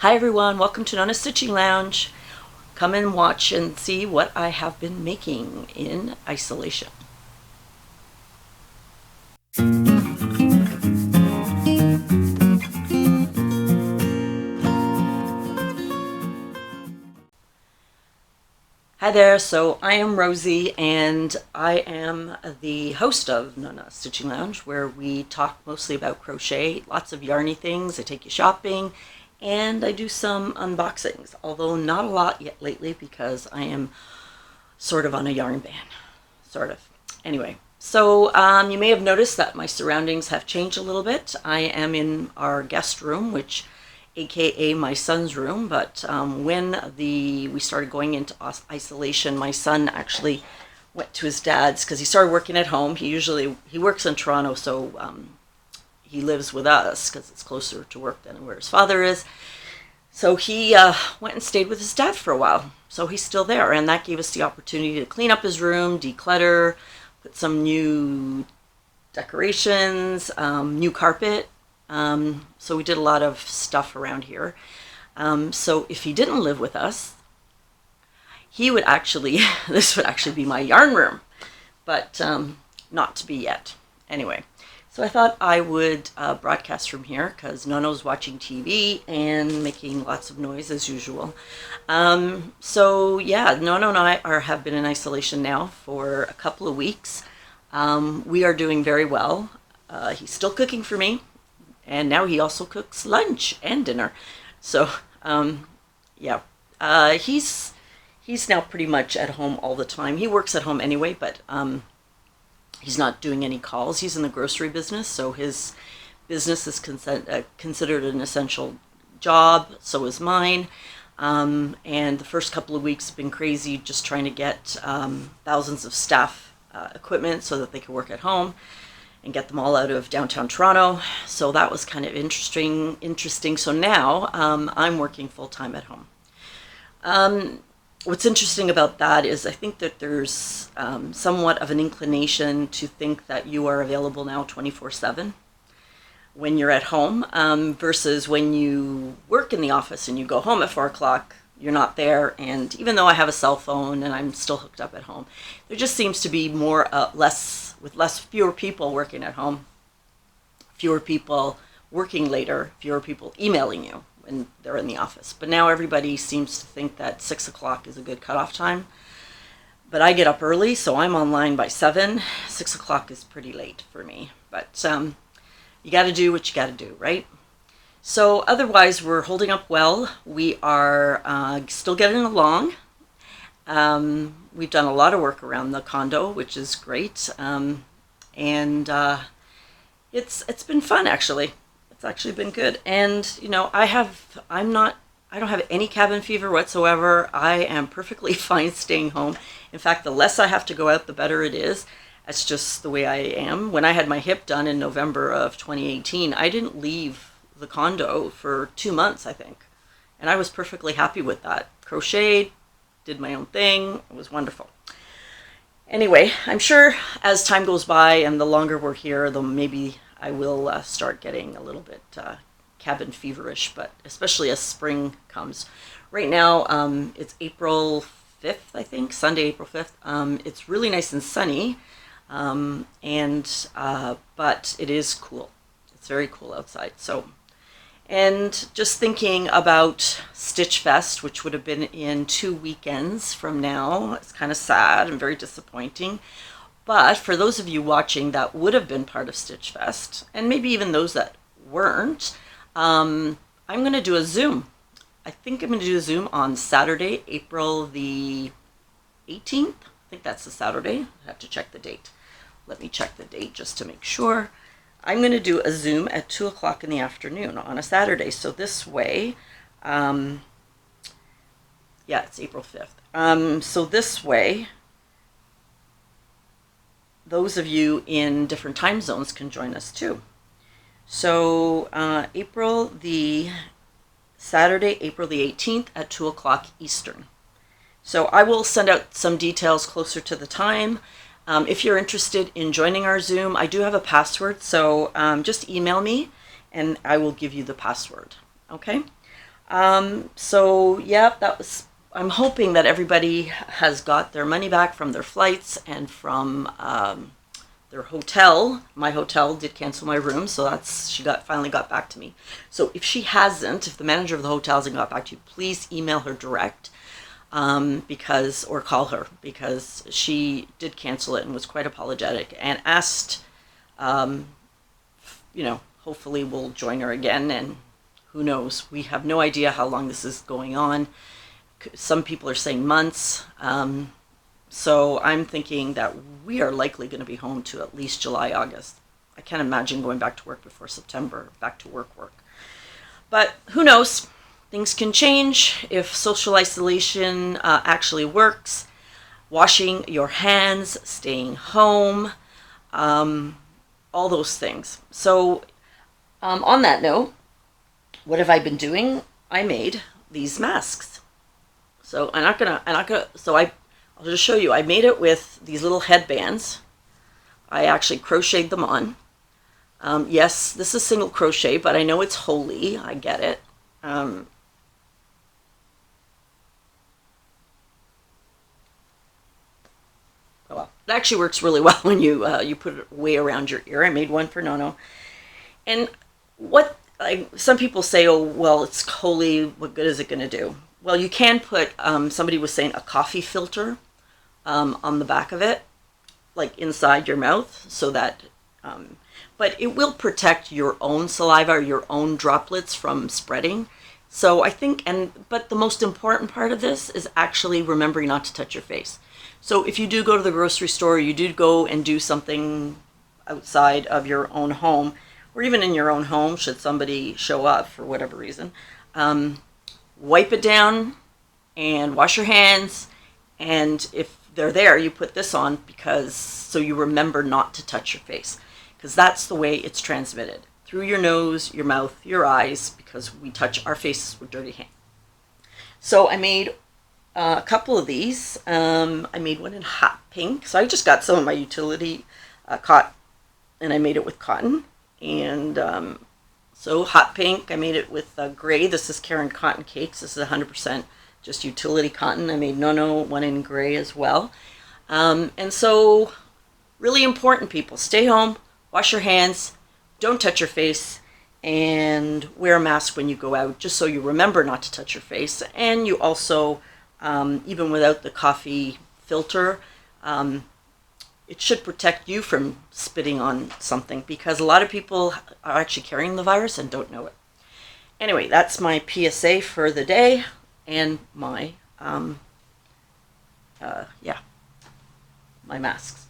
Hi everyone, welcome to Nonna Stitching Lounge. Come and watch and see what I have been making in isolation. Hi there, so I am Rosie and I am the host of Nonna Stitching Lounge, where we talk mostly about crochet, lots of yarny things. I take you shopping and I do some unboxings, although not a lot yet lately because I am sort of on a yarn ban, sort of. Anyway, so you may have noticed that my surroundings have changed a little bit. I am in our guest room, which aka my son's room, but when we started going into isolation, my son actually went to his dad's because he started working at home. He works in Toronto, so he lives with us because it's closer to work than where his father is. So he went and stayed with his dad for a while. So he's still there, and that gave us the opportunity to clean up his room, declutter, put some new decorations, new carpet. So we did a lot of stuff around here. So if he didn't live with us, he would actually, this would actually be my yarn room, but not to be yet. Anyway, so I thought I would broadcast from here because Nonno's watching TV and making lots of noise as usual. So yeah, Nonna and I have been in isolation now for a couple of weeks. We are doing very well. He's still cooking for me. And now he also cooks lunch and dinner. So, yeah, he's now pretty much at home all the time. He works at home anyway, but he's not doing any calls. He's in the grocery business, so his business is considered an essential job. So is mine. And the first couple of weeks have been crazy, just trying to get thousands of staff equipment so that they can work at home and get them all out of downtown Toronto. So that was kind of interesting. So now I'm working full-time at home. What's interesting about that is I think that there's somewhat of an inclination to think that you are available now 24/7 when you're at home versus when you work in the office and you go home at 4 o'clock, you're not there. And even though I have a cell phone and I'm still hooked up at home, there just seems to be fewer people working at home, fewer people working later, fewer people emailing you when they're in the office. But now everybody seems to think that 6 o'clock is a good cutoff time. But I get up early, so I'm online by 7. 6 o'clock is pretty late for me. But you got to do what you got to do, right? So otherwise, we're holding up well. We are still getting along. We've done a lot of work around the condo, which is great. And it's been fun, actually. It's actually been good. And, you know, I don't have any cabin fever whatsoever. I am perfectly fine staying home. In fact, the less I have to go out, the better it is. That's just the way I am. When I had my hip done in November of 2018, I didn't leave the condo for 2 months, I think. And I was perfectly happy with that. Crocheted, did my own thing. It was wonderful. Anyway, I'm sure as time goes by and the longer we're here, though maybe I will start getting a little bit cabin feverish, but especially as spring comes. Right now, it's April 5th, I think, Sunday, April 5th. It's really nice and sunny, but it is cool. It's very cool outside. So, and just thinking about Stitch Fest, which would have been in 2 weekends from now. It's kind of sad and very disappointing. But for those of you watching that would have been part of Stitch Fest, and maybe even those that weren't, I'm going to do a Zoom. I think I'm going to do a Zoom on Saturday, April the 18th. I think that's the Saturday. I have to check the date. Let me check the date just to make sure. I'm going to do a Zoom at 2 o'clock in the afternoon on a Saturday. So this way, yeah, it's April 5th. So this way, those of you in different time zones can join us too. So Saturday, April the 18th at 2 o'clock Eastern. So I will send out some details closer to the time. If you're interested in joining our Zoom, I do have a password, so just email me and I will give you the password. Okay? So yeah, I'm hoping that everybody has got their money back from their flights and from their hotel. My hotel did cancel my room, so she finally got back to me. So if she hasn't, if the manager of the hotel hasn't got back to you, please email her direct, or call her, because she did cancel it and was quite apologetic and asked, hopefully we'll join her again, and who knows? We have no idea how long this is going on. Some people are saying months. So I'm thinking that we are likely going to be home to at least July, August. I can't imagine going back to work before September, back to work. But who knows? Things can change if social isolation actually works. Washing your hands, staying home, all those things. So on that note, what have I been doing? I made these masks. So I'll just show you. I made it with these little headbands. I actually crocheted them on. Yes, this is single crochet, but I know it's holy. I get it. Oh well, it actually works really well when you put it way around your ear. I made one for Nonna. And some people say, oh, well, it's holy. What good is it going to do? Well, you can put, somebody was saying, a coffee filter on the back of it, like inside your mouth, so that, but it will protect your own saliva or your own droplets from spreading. So I think, but the most important part of this is actually remembering not to touch your face. So if you do go to the grocery store, you do go and do something outside of your own home, or even in your own home, should somebody show up for whatever reason, wipe it down and wash your hands. And if they're there, you put this on so you remember not to touch your face, because that's the way it's transmitted, through your nose, your mouth, your eyes, because we touch our faces with dirty hands. So I made a couple of these. I made one in hot pink. So I just got some of my utility cotton, and I made it with cotton. And so hot pink, I made it with gray. This is Caron Cotton Cakes. This is 100% just utility cotton. I made Nonna one in gray as well. And so really important, people, stay home, wash your hands, don't touch your face, and wear a mask when you go out, just so you remember not to touch your face. And you also, even without the coffee filter, it should protect you from spitting on something, because a lot of people are actually carrying the virus and don't know it. Anyway, that's my PSA for the day, and my my masks.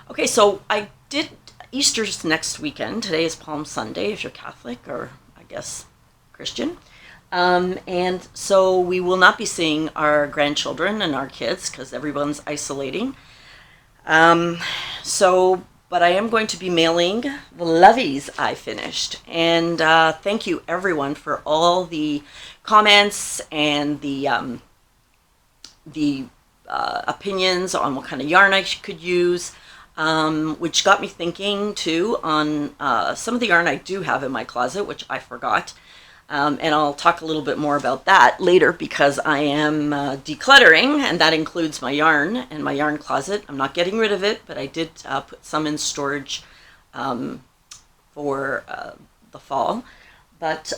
Okay, so I did Easter's next weekend. Today is Palm Sunday if you're Catholic, or I guess Christian. And so we will not be seeing our grandchildren and our kids because everyone's isolating. But I am going to be mailing the loveys I finished. And thank you everyone for all the comments and the opinions on what kind of yarn I could use, which got me thinking too on some of the yarn I do have in my closet, which I forgot. And I'll talk a little bit more about that later, because I am decluttering, and that includes my yarn and my yarn closet. I'm not getting rid of it, but I did put some in storage for the fall. But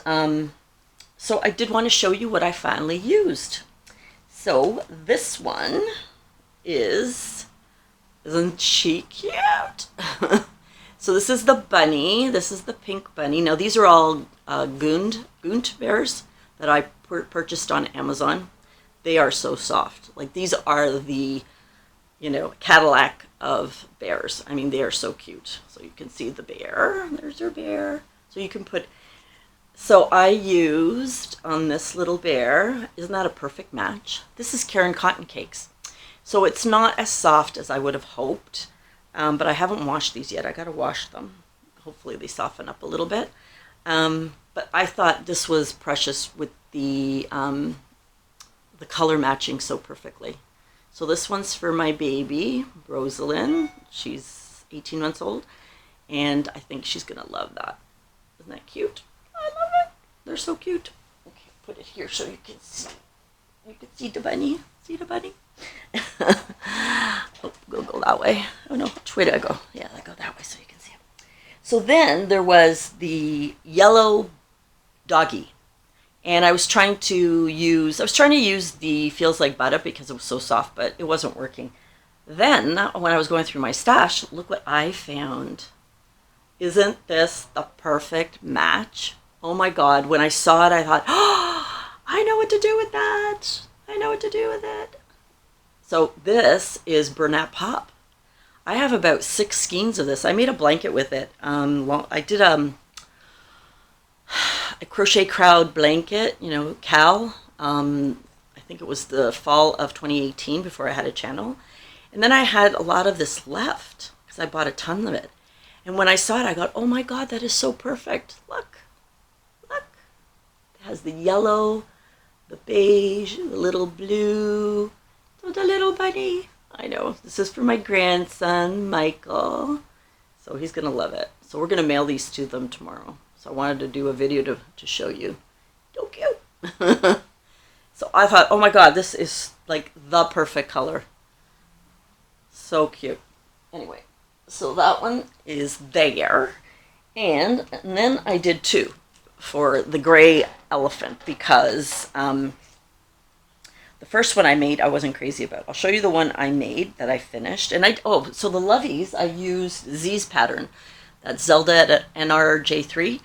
so I did want to show you what I finally used. So this one isn't she cute? So this is the bunny. This is the pink bunny. Now these are all Gunt bears that I purchased on Amazon. They are so soft. Like, these are the, Cadillac of bears. I mean, they are so cute. So you can see the bear. There's her bear. So you can so I used on this little bear, isn't that a perfect match? This is Caron Cotton Cakes. So it's not as soft as I would have hoped. But I haven't washed these yet. I got to wash them. Hopefully they soften up a little bit. But I thought this was precious with the color matching so perfectly. So this one's for my baby, Rosalind. She's 18 months old, and I think she's going to love that. Isn't that cute? I love it. They're so cute. Okay, put it here so you can see. You can see the bunny. See the bunny? Oh, go that way. Oh no, which way do I go? Yeah, I go that way so you can see it. So then there was the yellow doggy. And I was trying to use the Feels Like Butter because it was so soft, but it wasn't working. Then, when I was going through my stash, look what I found. Isn't this the perfect match? Oh my God, when I saw it, I thought, oh, I know what to do with that. I know what to do with it. So this is Bernat Pop. I have about 6 skeins of this. I made a blanket with it. I did a Crochet Crowd blanket, you know, Cal. I think it was the fall of 2018 before I had a channel. And then I had a lot of this left because I bought a ton of it. And when I saw it, I got, oh my God, that is so perfect. Look, look. It has the yellow, the beige, the little blue. Oh, the little bunny. I know, this is for my grandson, Michael. So he's going to love it. So we're going to mail these to them tomorrow. So I wanted to do a video to show you. So cute. So I thought, oh my God, this is like the perfect color. So cute. Anyway, so that one is there. And then I did 2 for the gray elephant because the first one I made I wasn't crazy about. I'll show you the one I made that I finished. And so the loveys, I used Z's pattern. That's Zelda at NRJ3,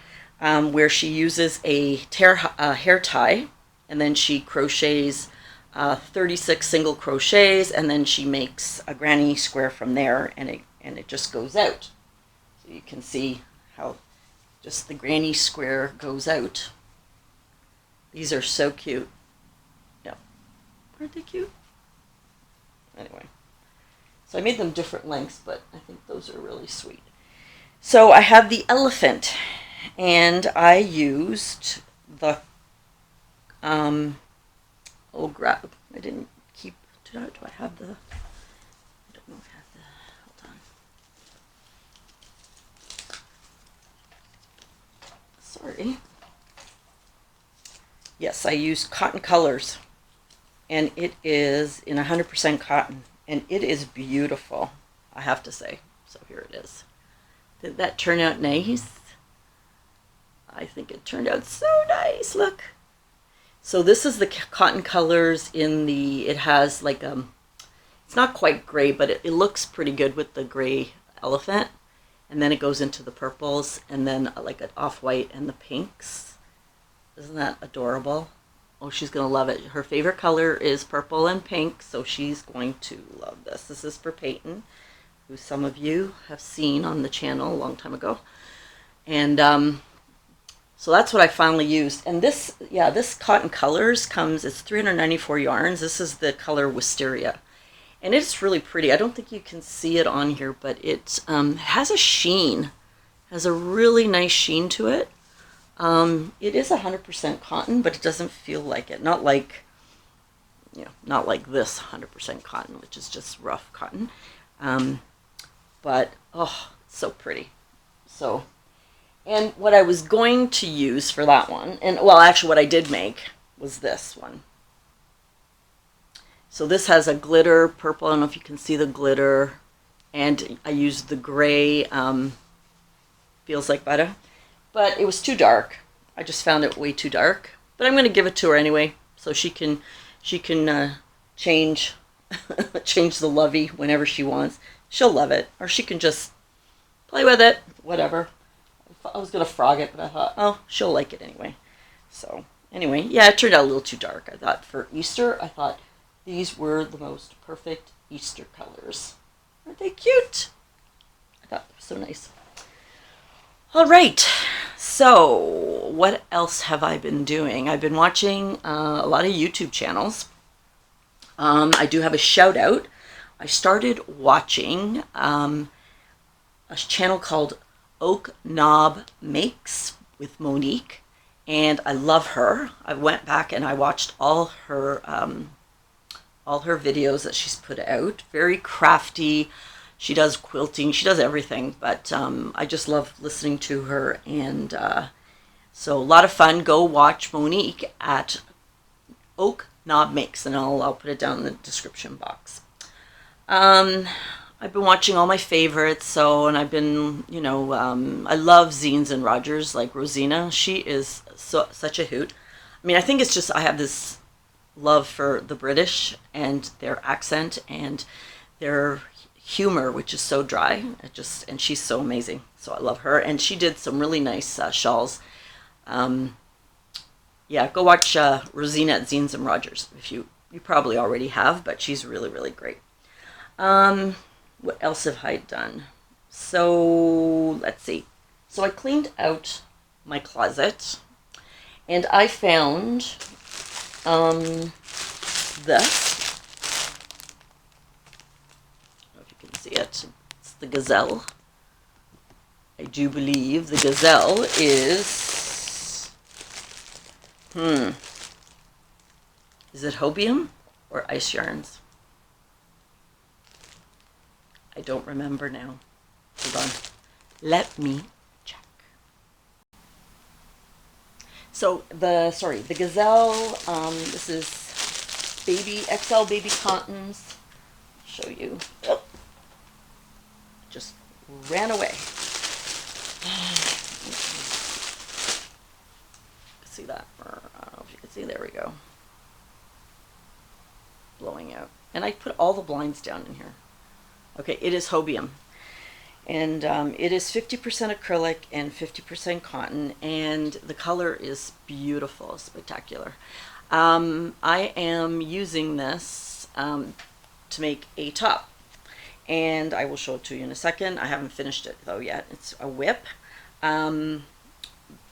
where she uses a hair tie, and then she crochets 36 single crochets, and then she makes a granny square from there, and it just goes out. So you can see how just the granny square goes out. These are so cute. Yeah, aren't they cute? Anyway, so I made them different lengths, but I think those are really sweet. So I have the elephant, and I used the, oh crap, I didn't keep, do I have the, I don't know if I have the, hold on. Sorry. Yes, I used Cotton Colors, and it is in 100% cotton, and it is beautiful, I have to say. So here it is. Did that turn out nice? I think it turned out so nice. Look. So this is the Cotton Colors in the, it has like it's not quite gray, but it looks pretty good with the gray elephant. And then it goes into the purples, and then like an off-white and the pinks. Isn't that adorable? Oh, she's going to love it. Her favorite color is purple and pink, so she's going to love this. This is for Peyton, who some of you have seen on the channel a long time ago. And so that's what I finally used. And this, yeah, this Cotton Colors comes, it's 394 yarns. This is the color Wisteria. And it's really pretty. I don't think you can see it on here, but it has a sheen. Has a really nice sheen to it. It is 100% cotton, but it doesn't feel like it. Not like, you know, not like this 100% cotton, which is just rough cotton. But, oh, so pretty. So, and what I was going to use for that one, and well, actually what I did make was this one. So this has a glitter purple. I don't know if you can see the glitter. And I used the gray, Feels Like Butter. But it was too dark. I just found it way too dark. But I'm going to give it to her anyway, so she can change change the lovey whenever she wants. She'll love it, or she can just play with it, whatever. I was going to frog it, but I thought, oh, she'll like it anyway. So anyway, yeah, it turned out a little too dark. I thought for Easter, I thought these were the most perfect Easter colors. Aren't they cute? I thought they were so nice. All right, so what else have I been doing? I've been watching a lot of YouTube channels. I do have a shout out. I started watching a channel called Oak Knob Makes with Monique, and I love her. I went back and I watched all her videos that she's put out. Very crafty. She does quilting. She does everything, but I just love listening to her, and So a lot of fun. Go watch Monique at Oak Knob Makes, and I'll put it down in the description box. I've been watching all my favorites, and I've been, I love Zines and Rogers, like Rosina. She is such a hoot. I mean, I think it's just I have this love for the British and their accent and their humor, which is so dry. And she's so amazing. So I love her, and she did some really nice shawls. Yeah, go watch Rosina at Zines and Rogers. If you probably already have, but she's really, really great. What else have I done? So let's see. So I cleaned out my closet, and I found this. I don't know if you can see it. It's the gazelle. I do believe the gazelle is is it hobium or ice yarns? I don't remember now. Hold on. Let me check. So the gazelle, this is XL baby cottons. I'll show you. Oh, just ran away. See that? I don't know if you can see. There we go. Blowing out. And I put all the blinds down in here. Okay, it is hobium, and it is 50% acrylic and 50% cotton, and the color is beautiful, spectacular. I am using this to make a top, and I will show it to you in a second. I haven't finished it though yet. It's a whip. I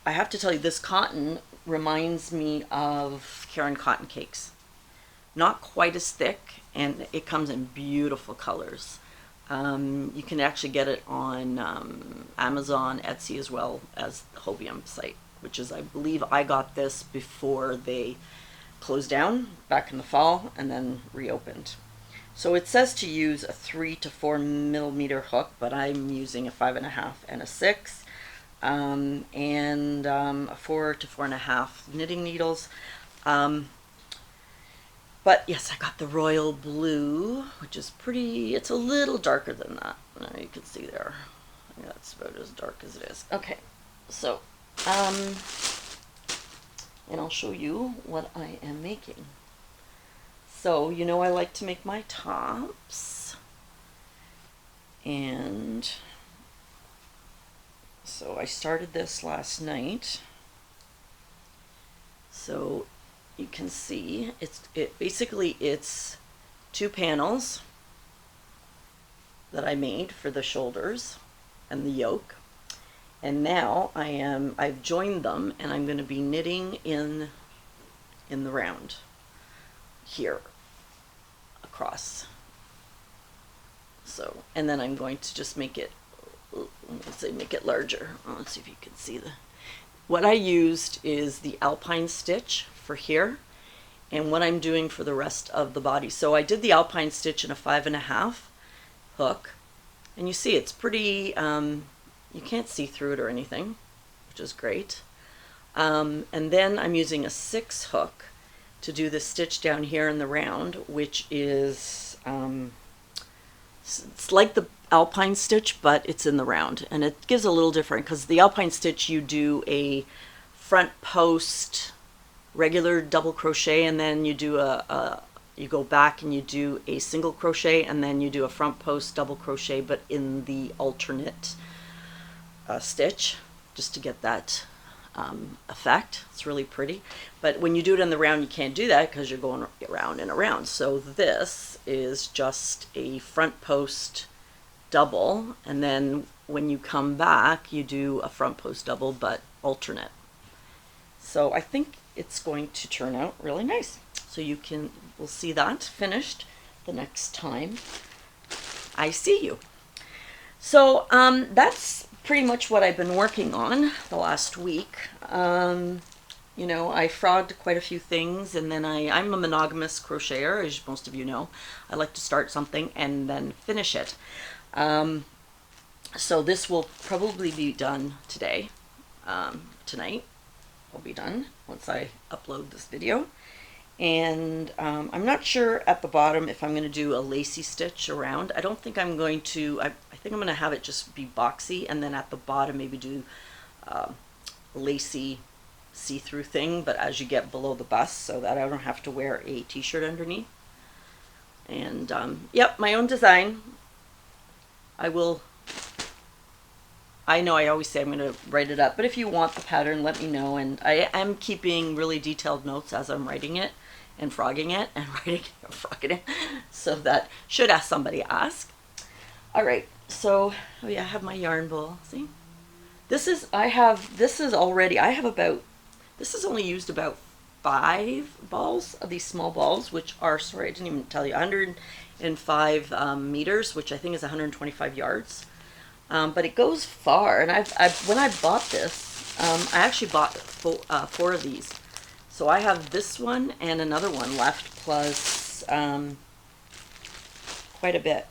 have to tell you, this cotton reminds me of Karen cotton cakes. Not quite as thick, and it comes in beautiful colors. You can actually get it on Amazon, Etsy, as well as the Hobium site, which is, I believe I got this before they closed down back in the fall and then reopened. So it says to use a 3 to 4 millimeter hook, but I'm using a 5.5 and a 6, and a 4 to 4.5 knitting needles. But yes, I got the royal blue, which is pretty. It's a little darker than that. Now you can see there. I think that's about as dark as it is. Okay, so, and I'll show you what I am making. So, I like to make my tops. And so I started this last night. So you can see basically it's 2 panels that I made for the shoulders and the yoke, and now I've joined them, and I'm going to be knitting in the round here across. So, and then I'm going to just make it, let's say, make it larger. Let's see if you can see what I used is the alpine stitch for here, and what I'm doing for the rest of the body. So I did the alpine stitch in a 5.5 hook, and you see it's pretty, you can't see through it or anything, which is great. And then I'm using a 6 hook to do the stitch down here in the round, which is, it's like the alpine stitch, but it's in the round, and it gives a little different, because the alpine stitch you do a front post regular double crochet, and then you do you go back and you do a single crochet, and then you do a front post double crochet, but in the alternate stitch, just to get that effect. It's really pretty, but when you do it in the round, you can't do that because you're going around and around. So this is just a front post double, and then when you come back, you do a front post double, but alternate. So I think it's going to turn out really nice. So we'll see that finished the next time I see you. So that's pretty much what I've been working on the last week. I frogged quite a few things, and then I'm a monogamous crocheter, as most of you know. I like to start something and then finish it. So this will probably be done today, tonight. will be done once I upload this video. And I'm not sure at the bottom if I'm going to do a lacy stitch around. I don't think I'm going to. I think I'm going to have it just be boxy, and then at the bottom maybe do a lacy see-through thing, but as you get below the bust, so that I don't have to wear a t-shirt underneath. And yep, my own design. I know I always say I'm going to write it up, but if you want the pattern, let me know. And I am keeping really detailed notes as I'm writing it and frogging it and writing it and frogging it, so that should somebody ask. All right, so oh yeah, I have my yarn bowl. See, this is only used about 5 balls of these small balls, which are, sorry, I didn't even tell you, 105 meters, which I think is 125 yards. But it goes far, and when I bought this, I actually bought 4 of these. So I have this one and another one left, plus quite a bit.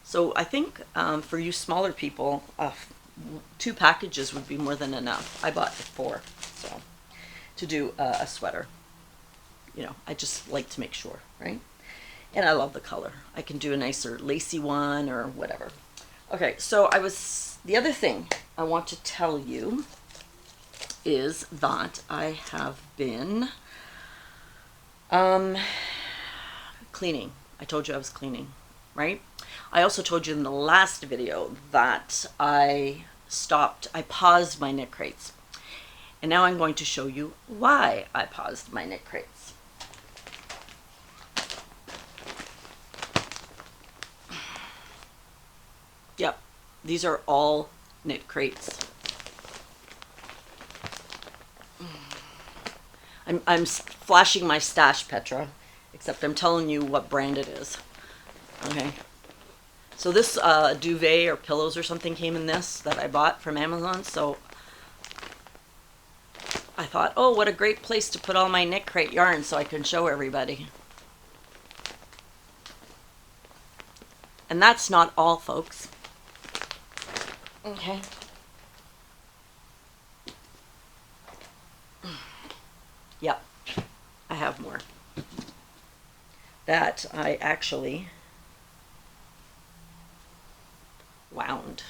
So I think for you smaller people, 2 packages would be more than enough. I bought 4, so to do a sweater. You know, I just like to make sure, right? And I love the color. I can do a nicer lacy one or whatever. Okay, so the other thing I want to tell you is that I have been cleaning. I told you I was cleaning, right? I also told you in the last video that I paused my knit crates. And now I'm going to show you why I paused my knit crates. Yep, these are all knit crates. I'm flashing my stash, Petra, except I'm telling you what brand it is. Okay. So this duvet or pillows or something came in this that I bought from Amazon. So I thought, oh, what a great place to put all my Knitcrate yarn so I can show everybody. And that's not all, folks. Okay. Yep, I have more that I actually wound.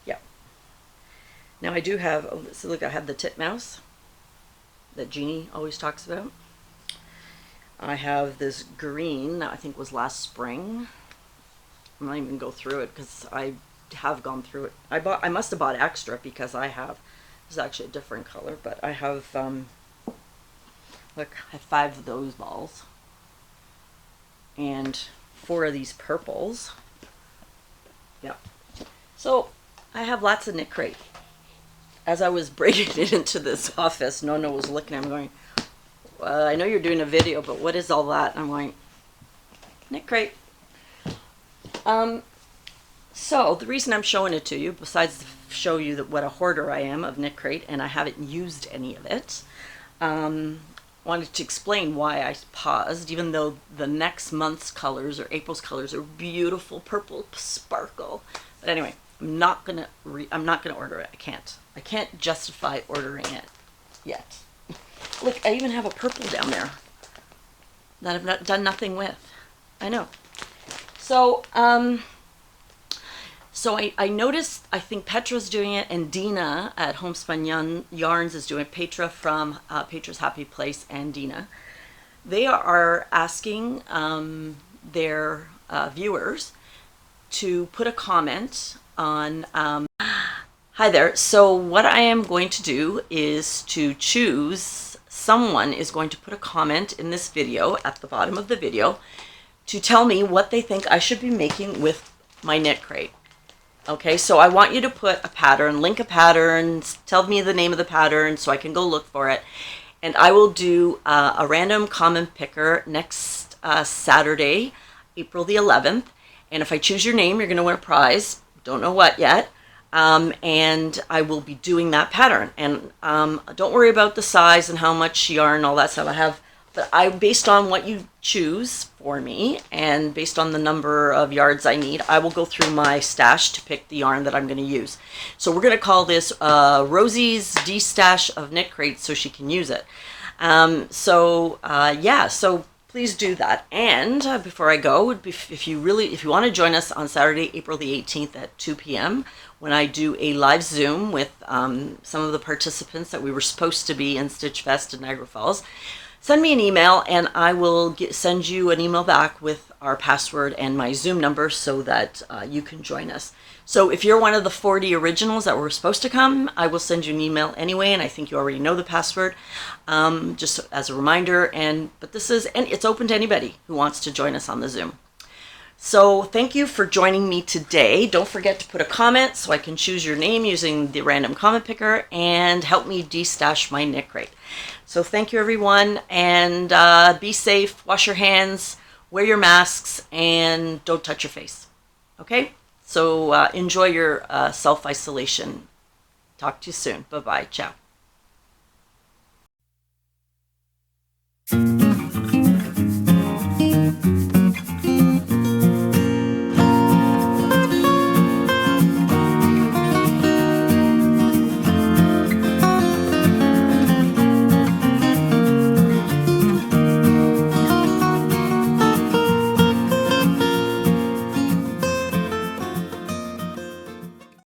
Yep. Now I do have, oh, so look, I have the titmouse that Jeannie always talks about. I have this green that I think was last spring. I'm not even gonna go through it because I have gone through it. I must have bought extra because I have, this is actually a different color, but I have, look, I have 5 of those balls and 4 of these purples. Yep. So I have lots of Knitcrate. As I was bringing it into this office, Nonna was looking at me going, well, I know you're doing a video, but what is all that? And I'm going, Knitcrate. So the reason I'm showing it to you, besides to show you that what a hoarder I am of Knitcrate, and I haven't used any of it, wanted to explain why I paused, even though the next month's colors or April's colors are beautiful purple sparkle. But anyway, I'm not gonna order it. I can't justify ordering it yet. Look, I even have a purple down there that I've not done nothing with. I know. So, I noticed, I think Petra's doing it, and Dina at Homespun Yarns is doing it. Petra from Petra's Happy Place and Dina. They are asking their viewers to put a comment on, hi there. So what I am going to do is to choose, someone is going to put a comment in this video, at the bottom of the video, to tell me what they think I should be making with my Knitcrate. Okay, so I want you to put a pattern, link a pattern, tell me the name of the pattern so I can go look for it. And I will do a random comment picker next Saturday, April the 11th. And if I choose your name, you're going to win a prize. Don't know what yet. And I will be doing that pattern. And don't worry about the size and how much yarn, all that stuff. I have But based on what you choose for me and based on the number of yards I need, I will go through my stash to pick the yarn that I'm going to use. So we're going to call this Rosie's D-stash of Knitcrate so she can use it. Yeah, so please do that. And before I go, if you want to join us on Saturday, April the 18th at 2 p.m. when I do a live Zoom with some of the participants that we were supposed to be in Stitch Fest in Niagara Falls, send me an email and I will send you an email back with our password and my Zoom number so that you can join us. So if you're one of the 40 originals that were supposed to come, I will send you an email anyway, and I think you already know the password, just as a reminder. But it's open to anybody who wants to join us on the Zoom. So thank you for joining me today. Don't forget to put a comment so I can choose your name using the random comment picker and help me de-stash my Knitcrate. So thank you, everyone, and be safe, wash your hands, wear your masks, and don't touch your face. Okay? So enjoy your self-isolation. Talk to you soon. Bye-bye. Ciao.